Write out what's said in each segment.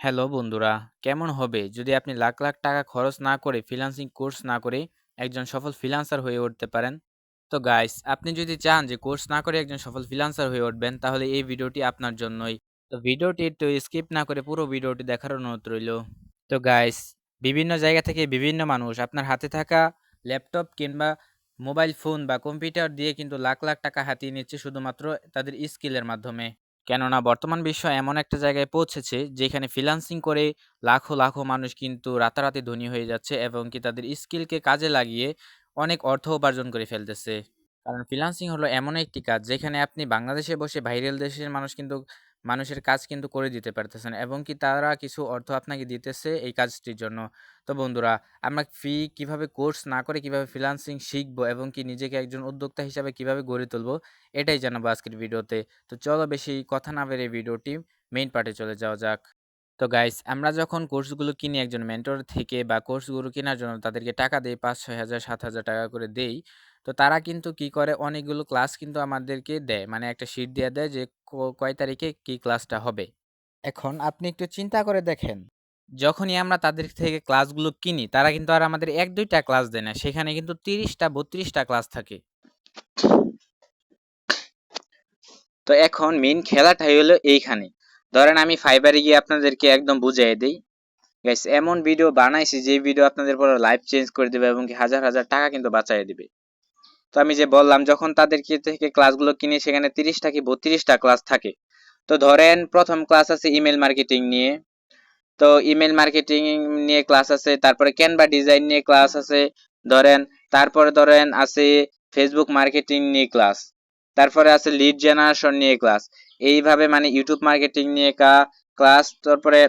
Hello বন্ধুরা, কেমন হবে যদি আপনি লাখ লাখ টাকা খরচ না করে ফ্রিল্যান্সিং কোর্স না করে একজন সফল ফ্রিল্যান্সার হয়ে উঠতে পারেন? তো গাইস, আপনি যদি চান যে কোর্স না করে একজন সফল ফ্রিল্যান্সার হয়ে উঠবেন, তাহলে এই ভিডিওটি আপনার জন্যই। তো ভিডিওটি একটু স্কিপ না করে পুরো ভিডিওটি দেখার অনুরোধ রইল। তো গাইস, বিভিন্ন জায়গা থেকে বিভিন্ন মানুষ আপনার হাতে থাকা ল্যাপটপ কিংবা মোবাইল ফোন বা কম্পিউটার দিয়ে কিন্তু লাখ লাখ টাকা হাতিয়ে নিচ্ছে শুধুমাত্র তাদের স্কিলের মাধ্যমে। কেননা বর্তমান বিশ্ব এমন একটা জায়গায় পৌঁছেছে যেখানে ফ্রিল্যান্সিং করে লাখো লাখো মানুষ কিন্তু রাতারাতি ধনী হয়ে যাচ্ছে এবং কি তাদের স্কিলকে কাজে লাগিয়ে অনেক অর্থ উপার্জন করে ফেলতেছে। কারণ ফ্রিল্যান্সিং হলো এমন একটি কাজ যেখানে আপনি বাংলাদেশে বসে বাইরের দেশের মানুষের কাজ কিন্তু করে দিতে পারতেছেন এবং কি তারা কিছু অর্থ আপনাকে দিতেছে এই কাজটির জন্য। তো বন্ধুরা, আমরা ফ্রি কিভাবে কোর্স না করে কিভাবে ফ্রিল্যান্সিং শিখবো এবং কি নিজেকে একজন উদ্যোক্তা হিসাবে কিভাবে গড়ে তুলবো, এটাই জানাবো আজকের ভিডিওতে। তো চলো বেশি কথা না বেরিয়ে ভিডিওটি মেইন পার্টে চলে যাওয়া যাক। তো গাইস, আমরা যখন কোর্সগুলো কিনি একজন মেন্টর থেকে বা কোর্সগুলো কেনার জন্য তাদেরকে টাকা দেই, ৫-৬ হাজার ৭ হাজার টাকা করে দেই। তো তারা কিন্তু কি করে, অনেকগুলো ক্লাস কিন্তু আমাদেরকে দেয়, মানে একটা শিট দিয়ে দেয় যে কয় তারিখে কি ক্লাসটা হবে। এখন আপনি একটু চিন্তা করে দেখেন, যখনই আমরা তাদের থেকে ক্লাসগুলো কিনি তারা কিন্তু আর আমাদের ১-২টা ক্লাস দেয় না, সেখানে কিন্তু ৩০টা ৩২টা ক্লাস থাকে। তো এখন মেইন খেলাটাই হলো এইখানে। ধরেন আমি ফাইবারে গিয়ে আপনাদেরকে একদম বুঝিয়ে দেই। গাইস, এমন ভিডিও বানাইছি যে ভিডিও আপনাদের পুরো লাইফ চেঞ্জ করে দিবে এবং কি হাজার হাজার টাকা কিন্তু বাঁচায় দিবে। তো আমি যে বললাম, যখন তাদেরকে থেকে ক্লাসগুলো কিনি সেখানে ৩০টা কি ৩২টা ক্লাস থাকে। তো ধরেন প্রথম ক্লাস আছে ইমেল মার্কেটিং নিয়ে। তো ইমেল মার্কেটিং নিয়ে ক্লাস আছে, তারপরে ক্যানভা ডিজাইন নিয়ে ক্লাস আছে। ধরেন তারপরে ধরেন আছে ফেসবুক মার্কেটিং নিয়ে ক্লাস। তারপরে আছে লিড জেনারেশন নিয়ে ক্লাস। এইভাবে মানে ইউটিউব মার্কেটিং নিয়ে ক্লাস। তারপরে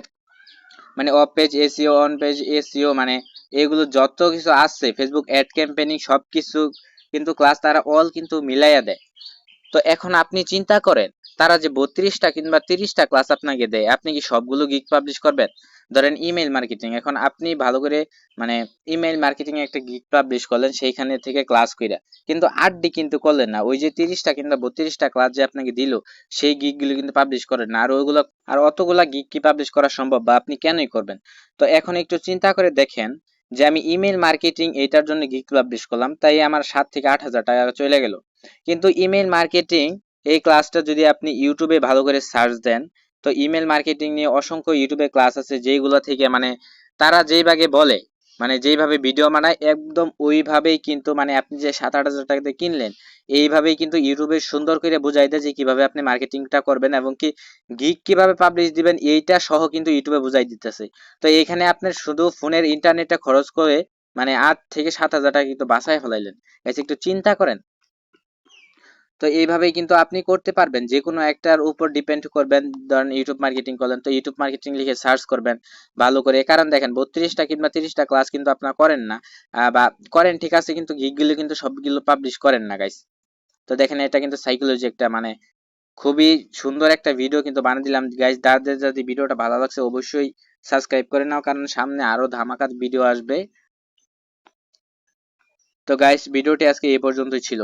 মানে of page SEO, on page SEO, মানে এগুলো যত কিছু আছে, ফেসবুক অ্যাড ক্যাম্পেইনিং সবকিছু কিন্তু ক্লাস তারা অল কিন্তু মিলাইয়া দেয়। তো এখন আপনি চিন্তা করেন, তারা যে ৩২টা কিংবা ৩০টা ক্লাস আপনাকে দেয়, আপনি কি সবগুলো গিগ পাবলিশ করবেন? ধরেন ইমেইল মার্কেটিং, এখন আপনি ভালো করে মানে ইমেইল মার্কেটিং এ একটা গিগ পাবলিশ করলেন, সেইখানে থেকে ক্লাস কইরা কিন্তু ৮ডি কিন্তু করলেন না। ওই যে ৩০টা কিংবা ৩২টা ক্লাস যে আপনাকে দিল, সেই গিগগুলো কিন্তু পাবলিশ করেন না। আর ওইগুলো, আর অতগুলা গিগ কি পাবলিশ করা সম্ভব, বা আপনি কেনই করবেন? তো এখন একটু চিন্তা করে দেখেন যে আমি ইমেইল মার্কেটিং এইটার জন্য গিগ পাবলিশ করলাম, তাই আমার ৭ থেকে ৮ হাজার টাকা চলে গেল। কিন্তু ইমেল মার্কেটিং এই ক্লাসটা যদি আপনি ইউটিউবে ভালো করে সার্চ দেন, তো ইমেল মার্কেটিং নিয়ে অসংখ্য ইউটিউবে ক্লাস আছে যেগুলো থেকে মানে তারা যেই ভাগে বলে, মানে যেইভাবে ভিডিও বানায় একদম ওইভাবেই কিন্তু মানে আপনি যে ৭-৮ হাজার টাকা দিয়ে কিনলেন, এইভাবেই কিন্তু ইউটিউবে সুন্দর করে বুঝাই দেয় যে কিভাবে আপনি মার্কেটিংটা করবেন এবং কি গিগ কিভাবে পাবলিশ দিবেন এইটা সহ কিন্তু ইউটিউবে বুঝাই দিতেছে। তো এখানে আপনার শুধু ফোনের ইন্টারনেটটা খরচ করে মানে ৮ থেকে ৭ হাজার টাকা কিন্তু বাঁচায় ফেলাইলেন। একটু চিন্তা করেন। তো এইভাবেই কিন্তু আপনি করতে পারবেন, যে কোনো একটার উপর ডিপেন্ড করবেন। ধরেন ইউটিউব মার্কেটিং করলেন, তো ইউটিউব মার্কেটিং লিখে সার্চ করবেন ভালো করে। কারণ দেখেন ৩২টা কিংবা ৩০টা ক্লাস কিন্তু আপনারা করেন না, বা করেন ঠিক আছে, কিন্তু গিগগুলো কিন্তু সবগুলো পাবলিশ করেন না গাইস। তো দেখেন এটা কিন্তু সাইকোলজি একটা মানে খুবই সুন্দর একটা ভিডিও কিন্তু বানিয়ে দিলাম গাইস। যাদের যদি ভিডিওটা ভালো লাগছে অবশ্যই সাবস্ক্রাইব করে নাও, কারণ সামনে আরো ধামাকা ভিডিও আসবে। তো গাইস, ভিডিওটি আজকে এই পর্যন্তই ছিল।